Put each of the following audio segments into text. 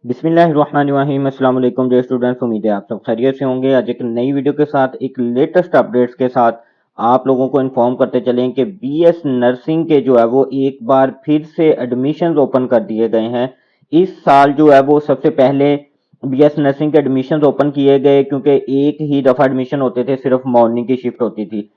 बिस्मिल्लाहिर्रहमानिर्रहीम। अस्सलाम वालेकुम डियर स्टूडेंट्स, उम्मीद है आप सब खैरियत से होंगे। आज एक नई वीडियो के साथ एक लेटेस्ट अपडेट्स के साथ आप लोगों को इन्फॉर्म करते चलें कि बीएस नर्सिंग के जो है वो एक बार फिर से एडमिशंस ओपन कर दिए गए हैं। इस साल जो है वो सबसे पहले बीएस नर्सिंग के एडमिशंस ओपन किए गए क्योंकि एक ही दफ़ा एडमिशन होते थे, सिर्फ मॉर्निंग की शिफ्ट होती थी।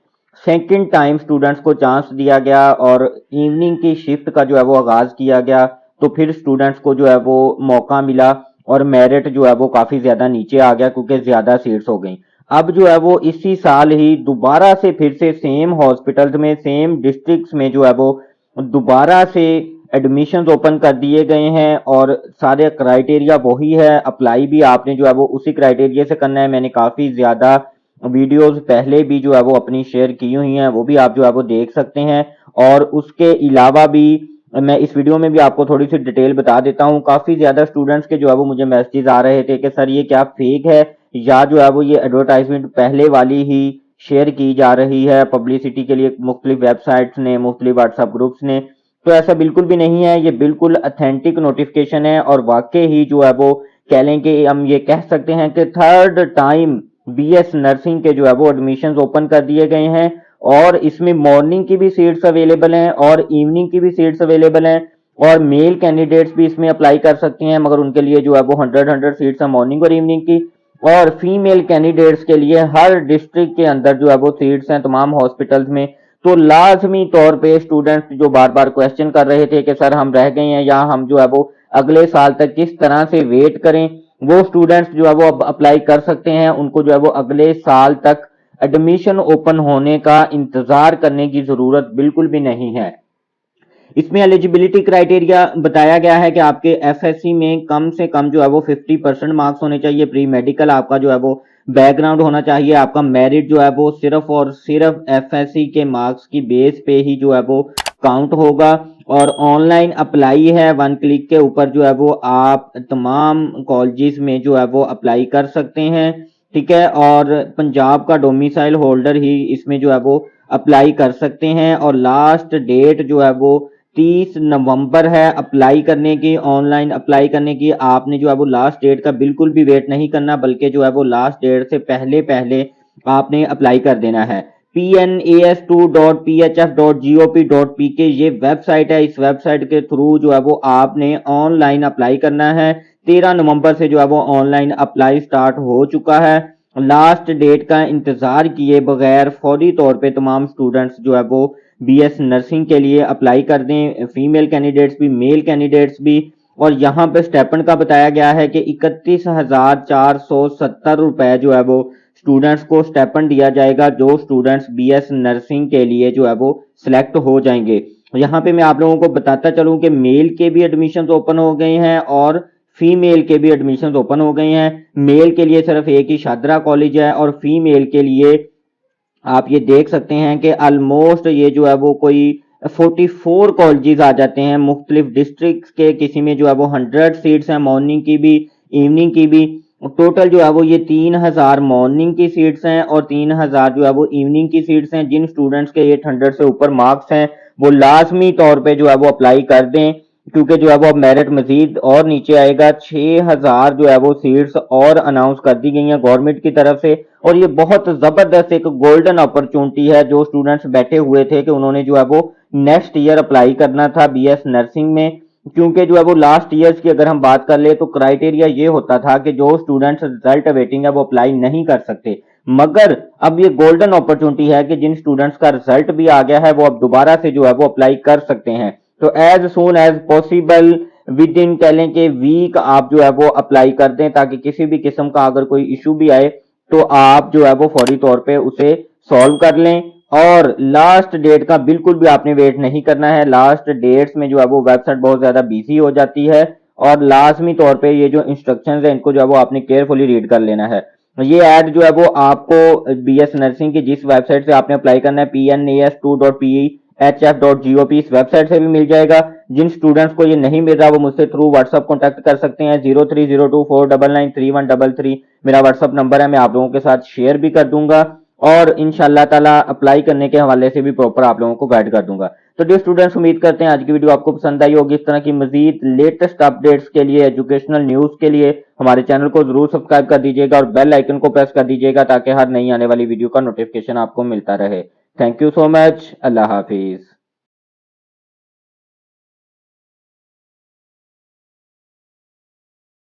सेकेंड टाइम स्टूडेंट्स को चांस दिया गया और इवनिंग की शिफ्ट का जो है वो आगाज किया गया, तो फिर स्टूडेंट्स को जो है वो मौका मिला और मेरिट जो है वो काफी ज्यादा नीचे आ गया क्योंकि ज्यादा सीट्स हो गई। अब जो है वो इसी साल ही दोबारा से फिर से सेम हॉस्पिटल्स में सेम डिस्ट्रिक्ट्स में जो है वो दोबारा से एडमिशंस ओपन कर दिए गए हैं और सारे क्राइटेरिया वही है। अप्लाई भी आपने जो है वो उसी क्राइटेरिया से करना है। मैंने काफी ज्यादा वीडियोस पहले भी जो है वो अपनी शेयर की हुई हैं, वो भी आप जो है वो देख सकते हैं। और उसके अलावा भी मैं इस वीडियो में भी आपको थोड़ी सी डिटेल बता देता हूँ। काफी ज्यादा स्टूडेंट्स के जो है वो मुझे मैसेजेस आ रहे थे कि सर ये क्या फेक है या जो है वो ये एडवर्टाइजमेंट पहले वाली ही शेयर की जा रही है पब्लिसिटी के लिए मुख्तलिफ वेबसाइट्स ने, मुख्तलिफ व्हाट्सएप ग्रुप्स ने। तो ऐसा बिल्कुल भी नहीं है, ये बिल्कुल अथेंटिक नोटिफिकेशन है और वाकई ही जो है वो कह लें कि हम ये कह सकते हैं कि थर्ड टाइम बीएस नर्सिंग के जो है वो एडमिशंस ओपन कर दिए गए हैं और इसमें मॉर्निंग की भी सीट्स अवेलेबल हैं और इवनिंग की भी सीट्स अवेलेबल हैं और मेल कैंडिडेट्स भी इसमें अप्लाई कर सकते हैं, मगर उनके लिए जो है वो 100 सीट्स हैं मॉर्निंग और इवनिंग की। और फीमेल कैंडिडेट्स के लिए हर डिस्ट्रिक्ट के अंदर जो है वो सीट्स हैं तमाम हॉस्पिटल्स में। तो लाजमी तौर पे स्टूडेंट्स जो बार बार क्वेश्चन कर रहे थे कि सर हम रह गए हैं या हम जो है वो अगले साल तक किस तरह से वेट करें, वो स्टूडेंट्स जो है वो अब अप्लाई कर सकते हैं। उनको जो है वो अगले साल तक एडमिशन ओपन होने का इंतजार करने की जरूरत बिल्कुल भी नहीं है। इसमें एलिजिबिलिटी क्राइटेरिया बताया गया है कि आपके एफएससी में कम से कम जो है वो 50% मार्क्स होने चाहिए। प्री मेडिकल आपका जो है वो बैकग्राउंड होना चाहिए। आपका मेरिट जो है वो सिर्फ और सिर्फ एफएससी के मार्क्स की बेस पे ही जो है वो काउंट होगा। और ऑनलाइन अप्लाई है, 1 क्लिक के ऊपर जो है वो आप तमाम कॉलेजेस में जो है वो अप्लाई कर सकते हैं। ठीक है, और पंजाब का डोमिसाइल होल्डर ही इसमें जो है वो अप्लाई कर सकते हैं और लास्ट डेट जो है वो 30 नवंबर है अप्लाई करने की, ऑनलाइन अप्लाई करने की। आपने जो है वो लास्ट डेट का बिल्कुल भी वेट नहीं करना, बल्कि जो है वो लास्ट डेट से पहले पहले आपने अप्लाई कर देना है। pnas2.phf.gop.pk ये वेबसाइट है। इस वेबसाइट के थ्रू जो है वो आपने ऑनलाइन अप्लाई करना है। 13 नवंबर से जो है वो ऑनलाइन अप्लाई स्टार्ट हो चुका है। लास्ट डेट का इंतजार किए बगैर फौरी तौर पे तमाम स्टूडेंट्स जो है वो बीएस नर्सिंग के लिए अप्लाई कर दें, फीमेल कैंडिडेट्स भी मेल कैंडिडेट्स भी। और यहाँ पे स्टेपन का बताया गया है कि 31,470 रुपए जो है वो स्टूडेंट्स को स्टेपन दिया जाएगा जो स्टूडेंट्स बीएस नर्सिंग के लिए जो है वो सिलेक्ट हो जाएंगे। यहाँ पे मैं आप लोगों को बताता चलूं कि मेल के भी एडमिशन ओपन हो गए हैं और फीमेल के भी एडमिशन ओपन हो गए हैं। मेल के लिए सिर्फ एक ही शादरा कॉलेज है और फीमेल के लिए आप ये देख सकते हैं कि ऑलमोस्ट ये जो है वो कोई 44 कॉलेजेस आ जाते हैं मुख्तलिफ डिस्ट्रिक्ट के। किसी में जो है वो 100 सीट्स हैं मॉर्निंग की भी इवनिंग की भी। टोटल जो है वो ये 3000 मॉर्निंग की सीट्स हैं और 3000 जो है वो इवनिंग की सीट्स हैं। जिन स्टूडेंट्स के 800 से ऊपर मार्क्स हैं वो लाजमी तौर पे जो है वो अप्लाई कर दें, क्योंकि जो है वो अब मेरिट मजीद और नीचे आएगा। 6000 जो है वो सीट्स और अनाउंस कर दी गई हैं गवर्नमेंट की तरफ से और ये बहुत जबरदस्त एक गोल्डन अपॉर्चुनिटी है जो स्टूडेंट्स बैठे हुए थे कि उन्होंने जो है वो नेक्स्ट ईयर अप्लाई करना था बीएस नर्सिंग में। क्योंकि जो है वो लास्ट ईयर्स की अगर हम बात कर ले तो क्राइटेरिया ये होता था कि जो स्टूडेंट्स रिजल्ट अवेटिंग है वो अप्लाई नहीं कर सकते, मगर अब ये गोल्डन अपॉर्चुनिटी है कि जिन स्टूडेंट्स का रिजल्ट भी आ गया है वो अब दोबारा से जो है वो अप्लाई कर सकते हैं। तो as soon as possible within कह लें कि वीक आप जो है वो अप्लाई कर दें, ताकि किसी भी किस्म का अगर कोई इशू भी आए तो आप जो है वो फौरी तौर पे उसे सॉल्व कर लें। और लास्ट डेट का बिल्कुल भी आपने वेट नहीं करना है। लास्ट डेट्स में जो है वो वेबसाइट बहुत ज्यादा बिजी हो जाती है और लाजमी तौर पे ये जो इंस्ट्रक्शंस है इनको जो है वो आपने केयरफुली रीड कर लेना है। ये ऐड जो है वो आपको बीएस नर्सिंग की जिस वेबसाइट से आपने अप्लाई करना है pnas2.phf.gop इस वेबसाइट से भी मिल जाएगा। जिन स्टूडेंट्स को ये नहीं मिल रहा वो मुझसे थ्रू व्हाट्सएप कॉन्टैक्ट कर सकते हैं। 0302499333 मेरा व्हाट्सएप नंबर है, मैं आप लोगों के साथ शेयर भी कर दूंगा। और इंशाल्लाह ताला अप्लाई करने के हवाले से भी प्रॉपर आप लोगों को गाइड कर दूंगा। तो डियर स्टूडेंट्स, उम्मीद करते हैं आज की वीडियो आपको पसंद आई होगी। इस तरह की मजीद लेटेस्ट अपडेट्स के लिए, एजुकेशनल न्यूज के लिए हमारे चैनल को जरूर सब्सक्राइब कर दीजिएगा और बेल आइकन को प्रेस कर दीजिएगा ताकि हर नई आने वाली वीडियो का नोटिफिकेशन आपको मिलता रहे। Thank you so much. Allah Hafiz.